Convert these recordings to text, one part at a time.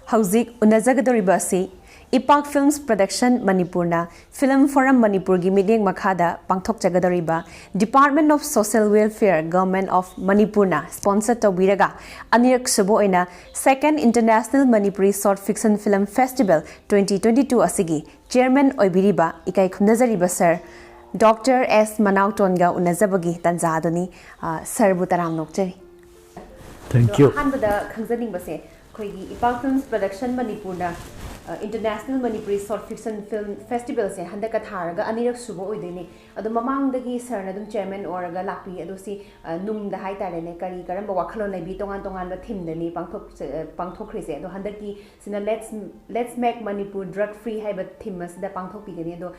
Hauzik Unazagadoribasi, IPAK Films Production Manipurna, Film Forum Manipurgi Meeting Makada, Pangtok Jagadoriba, Department of Social Welfare, Government of Manipurna, sponsored to Biraga, Anirak Suboina, Second International Manipuri Short Fiction Film Festival 2022 Asigi, Chairman Oibiriba, Ikai Kunazariba Sir, Dr. S. Manaoton ga Unazabagi Tanzadoni, Sir Butaram Nokcheri. Thank you. Hanbada Kangzaning Base, Koigi, IPAK Films Production Manipurna. International Manipuri Short Fiction Film Festival se handaka tharaga anirak subo oidini adu mamang dagi sir na dum chairman oraga lapi adu si num da hai tare ne kari karamba wakhalon lai bi tongan tongan ba thim dani pangthok khrise adu handaki sina let's make Manipur drug free hai ba thim as da pangthok pi gani adu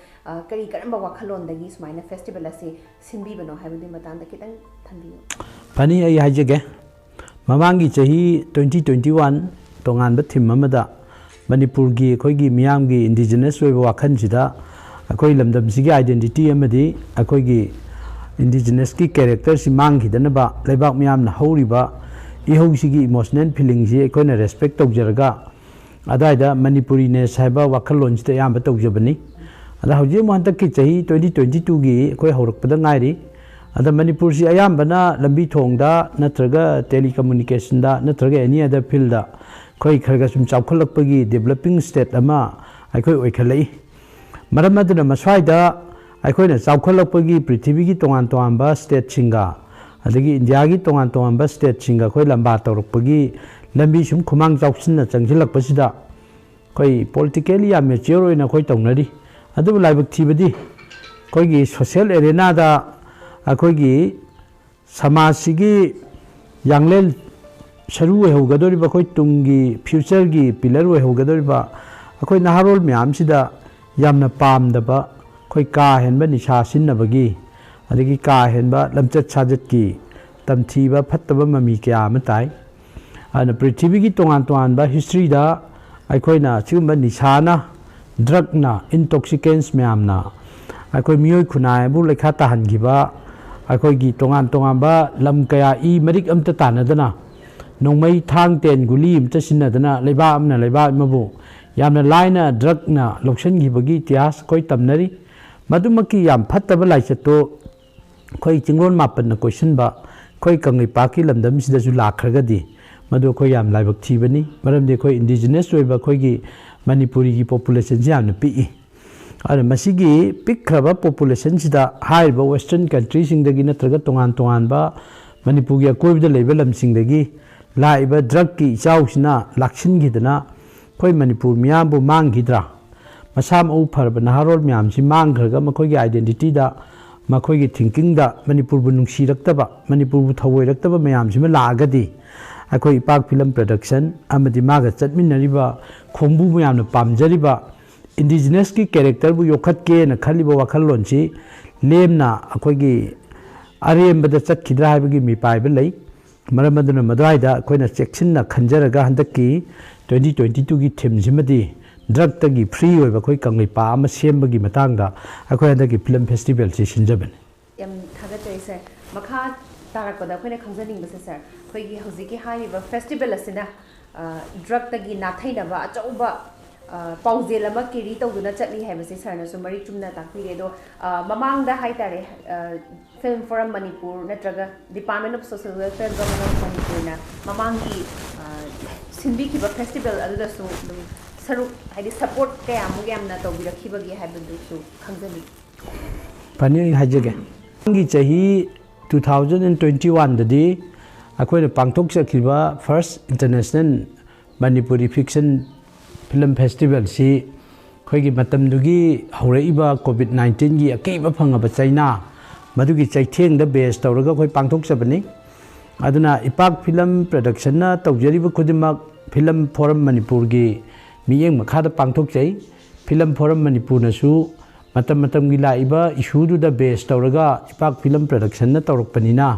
kari karamba wakhalon dagi sumaina festival ase sinbi bano hai budi matan da kitang thanbi pani ai hajege mamangi chahi 2021 tongan ba thim amada Manipur gi khoi gi miyam gi indigenous way wakhan sida akoi lamdam sigi identity amadi akoi gi indigenous ki character si mang gi dana ba leibak miyam na hori ba I ho sigi emotional feeling ji akoi na respect tok jarga adaida Manipuri ne saiba wakhalon sida yam ba tok jabani ada hoje mo hantak ki chahi 2022 gi akoi horak pada ngairi ada Manipur si ayam bana lambi thongda natraga telecommunication da natraga any other field da koi kharga sum chawkhalakpagi developing state ama aikoi oikhalai maram aduna maswai da aikoi na chawkhalakpagi prithvi gi tongan tongan ba state singa adagi india gi tongan tongan ba state singa koi lamba torokpagi lambi sum khumang chawsin na changjilakpasida koi politically ya mature oina koi tongnari adu laibak thibadi koi gi social arena da akoi gi samaj sigi yanglel Sharu we hogadori ba koi tungi future gi pillar we hogadori ba akoi naharol myam sida yamna pam da ba koi ka hen ba nisha sin na bagi adigi ka hen ba lamchat sajat ki tamthi ba phattaba mami kya matai ana prithvi gi tongan tongan ba history da akoi na chimba nisha na drug na intoxicants myam na akoi miyoi khunai bu lekha ta han gi ba akoi gi tongan tongan ba lam kaya I marik amta tanadana nongmai thang ten guli imta sinadana leiba amna leiba mabu yamna laina drug na lokshan gi bagi tias koi tamnari madumaki yam phattaba laichato koi chingron mapan na question ba koi Kangleipak ki lamdam sida ju lakhragadi madu koi yam laibak thibani maramde koi indigenous way ba koi gi Manipuri gi population jam na pi ara masigi pikraba population sida high ba western countries sing dagi natraga tongan tongan ba Manipur gi koi da level lam sing dagi laiba drug ki chausina lakshin gidana koi Manipur miyam bu mang gidra masam au pharba naharol miyam si mang kharga makoi gi identity da makoi gi thinking da Manipur bu nungsi raktaba Manipur bu thawoi raktaba miyam si ma lagadi akoi IPAK film production amadi maga chatminariba khombu miyam na pamjariba indigenous ki character bu yokhat ke na khaliba wakhalon si lemna akoi gi arembada chatkidra haibagi mi paiba lei Maramaduna Madwaida, Koina Chexina, Kanjaraga, Handaki, 2022 gi Tim Jimadi, Drug Tagi, Free over Koi Kangleipak, Masiambagi Matanga, Akoyandaki Film Festival, Shinjaban. Tagata say, Maka Tarakoda, when a concerning the sir, Kogi Hosiki High Festival Asina, Drug Tagi, Natainaba, Atoba. Pauzela Makiri to the Chatli have a sister, so Marie Chumna Takido, Mamang the Haitare Film Forum Manipur, Netraga, Department of Social Welfare, Government of Manipurna, Mamangi Simbiki Festival, other so Saru, I support Mugam Nato with a Kibagi had to do so. Kanzani Pani Hajaga Chahi 2021, the day Aqua Pangtok Sakiba, first international Manipuri fiction Film Festival si khoi gi matam dugi haureiba COVID-19 gi akeiba phangaba China madugi chaitheng da base tawraga khoi pangthok sabani aduna IPAK film production na tawjariba khudimak film forum Manipur gi miyeng makha da pangthok chai film forum Manipur na su matam gi laiba issue du da base tawraga IPAK film production na tawrakpani na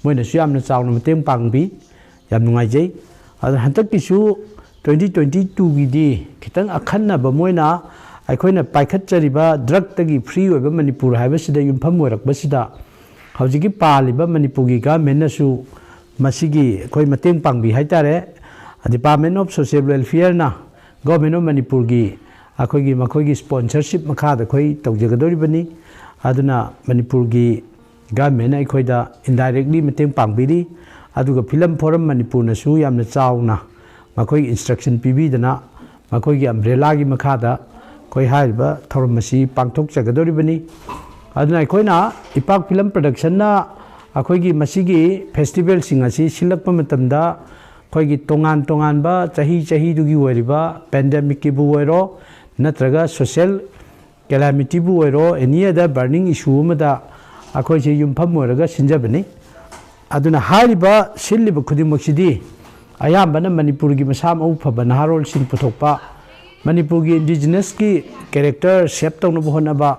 moina su yamna chawna mateng pangbi yam nungai jai adu hantak ki su 2022 gidi kitang akhanna ba moina aikoina paikhat chariba drug tagi free oiba Manipur haiba sida yumpham oirak basida haujigi paliba Manipur gi ga menasu masigi koi mateng pangbi haitare Department of Social Welfare na Government of Manipur gi akhoi sponsorship makha da khoi tawjagadori bani aduna Manipur gi government ai khoi da indirectly meteng pangbiri aduga film forum Manipur na su yamna chawna makhoi instruction pibi dana makhoi gi umbrella gi makha da khoi haiba thorum masi pangthok chagadori bani aduna khoi na IPAK film production na akhoi gi masigi festival singa si silakpa matamda khoi gi tongan ba chahi dugi wariba pandemic ki bu wero natraga social calamity bu wero any other burning issue mada akhoi je yumpham moraga sinjabani aduna hariba silliba khudimaksidi ayambana Manipur gi masam au phaba naharol sin puthokpa Manipur gi indigenous ki character shape tawna bonaba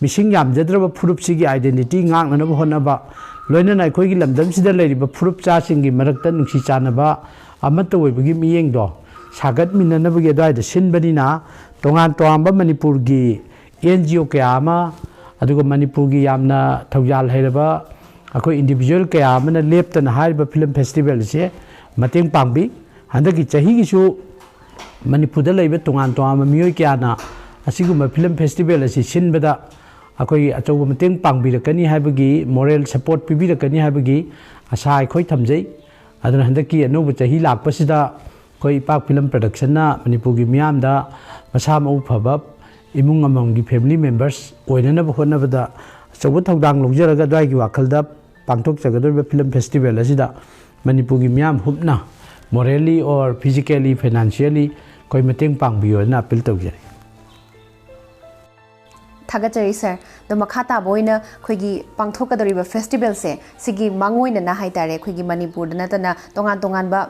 missing yamjadraba furup sigi identity ngak na bonaba loina na khoi gi lamdam sida leiriba furup cha singi marakta nungsi chanaba amata oibagi miyeng do sagat minanabagi adai da sinbani na tongan toamba Manipur gi NGO kaya ama aduga Manipur gi yamna thaujal hairaba akhoi individual kaya amana leptana hariba film festival se mateng pangbi handaki chahi gi su Manipur da leiba tongan toamba miyoi kya na asiguma film festival asi sinbada akhoi achoba mateng pangbi rakani haibagi moral support pibi rakani haibagi asa akhoi thamjai aduna handaki anubu chahi lakpasida koi IPAK film production na Manipur gi miyam da masam au phaba imung among gi family members oinana bahona bada chobu thodang logjaraga dai gi wakhalda pangthok chagador film festival asida Manipur gi miyam hupna morally or physically financially koi mateng pangbiyo na appeal tawjari Thagachari sir the makhata boina khoigi pangthokadoriba festival se sigi mangoina na haitare khoigi Manipur na tana tongan ba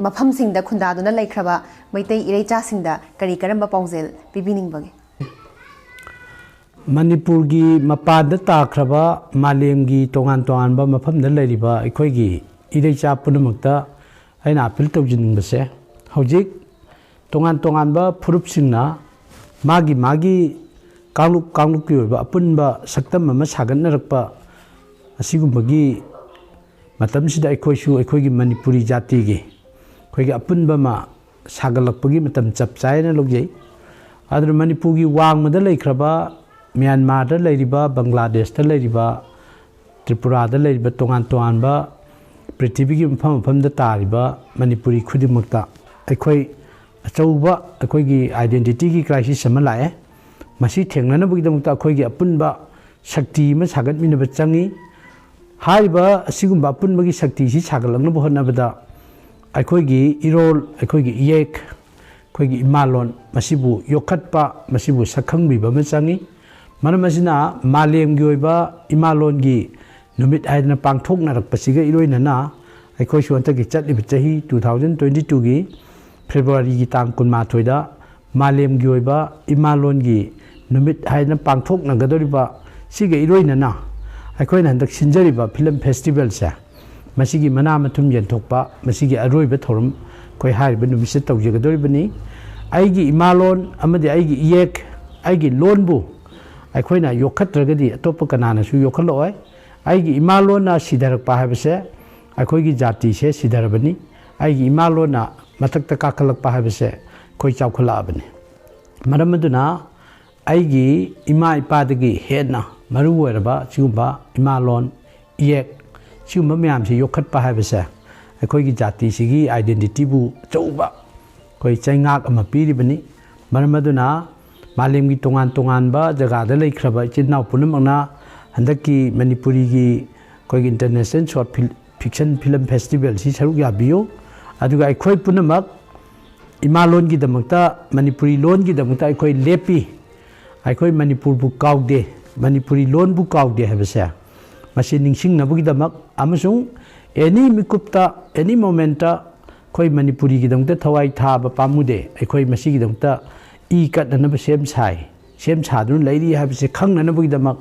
mafam singda khunda duna laikhraba maitai ireicha singda kari karamba paungzel pibining bage Manipur gi mapanda takraba malem gi tongan ba mafam da lairiba khoigi ireicha punamakta aina appeal tawjin base hojik tongan ba furup singna magi Kangluk ki oiba apunba saktam ama sagannarakpa asigumbagi matamsida aikhoisu aikhoigi Manipuri jati gi khoigi apunba ma sagalakpagi matam chap chaina logjai adru Manipur gi wangmada laikhraba Myanmar da lairiba Bangladesh da lairiba Tripura da lairiba tongan ba prithvi gi mafam da tariba Manipuri khudimakta aikhoi achauba aikhoigi identity gi crisis ama lae masi thengnana bugidamukta khoigi apunba shakti ma sagat minaba changi haiba asigumba apunbagi shakti si sagalangna bohonabada aikhoigi irol aikhoigi yek khoigi imalon masibu yokhatpa masibu sakhangbiba ma changi manamasina malem gi oiba imalon gi numit aidna pangthokna rakpasiga iroinana aikhoi suanta gi chatliba chahi 2022 gi February gi tang 18 da malem gi oiba imalon gi numit haina pangthok na gadoriba siga iroinana aikoina handak sinjariba film festival sa masigi mana mathum yenthokpa masigi aroiba thorum koi hariba numisa tawjagadoribani aigi imalon amadi aigi yek aigi lonbu aikoina yokhatragadi atop kanana su yokhaloi aigi imalon na sidarakpa habase aikoigi jati se sidarabani aigi imalon na matakta kakalakpa habase koi chawkhala maramaduna aigi ima ipadagi hena maru weraba chumba imalon yek chumba myam si yokhatpa habase aikoigi jati sigi identity bu chauba koi chaingak ama piribani maramaduna malemgi tongan ba jaga da laikhraba chinnaw punamna handaki Manipuri gi koi international short fiction film festival si saruk yabiyo aduga aikoi punamak imalon gi damakta Manipuri lon gi damakta aikoi lepi aikoi Manipur bu kaude Manipuri lon bu kaude habase masi ningsing nabugi damak amasung any mikupta any momenta koi Manipuri gi damakta thawai tha ba pamude aikoi masi gi damakta I kat na ba sem sa dun lairi habase khang na bugi damak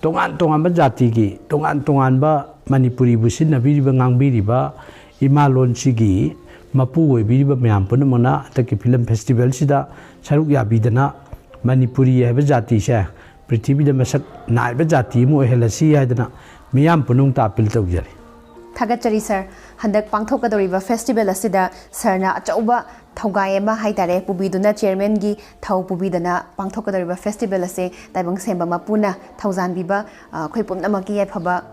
tongan ba jati gi tongan ba Manipuri bu sin nabiri ba ngangbiri ba imalon sigi mapu oibiriba myam punamana ataki film festival sida saruk yabidana Manipuri haiba jati se prithvi da masak naiba jati mo helasi haidana miyam punung ta appeal tawjari Thagachari sir, handak pangthokadoriba festival asida sarna achauba thaugai ama haitare pubiduna chairman gi thau pubidana pangthokadoriba festival ase taibang semba mapuna thaujanbiba khoi pumnamaki yaphaba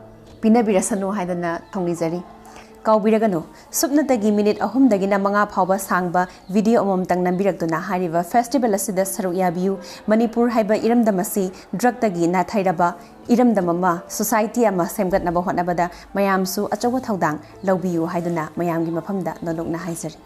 pinabirasanu haidana thongjari. Kaubiragano subnatagi minute ahumdagina manga phawba sangba video amomtang nambirakduna hariba festival asida saruk yabiu Manipur haiba iramdamasi drug tagi na thairaba iramdamama society ama semgatnaba hotnabada mayamsu achawa thaudang lawbiu haiduna mayamgi mafamda nonokna haizari.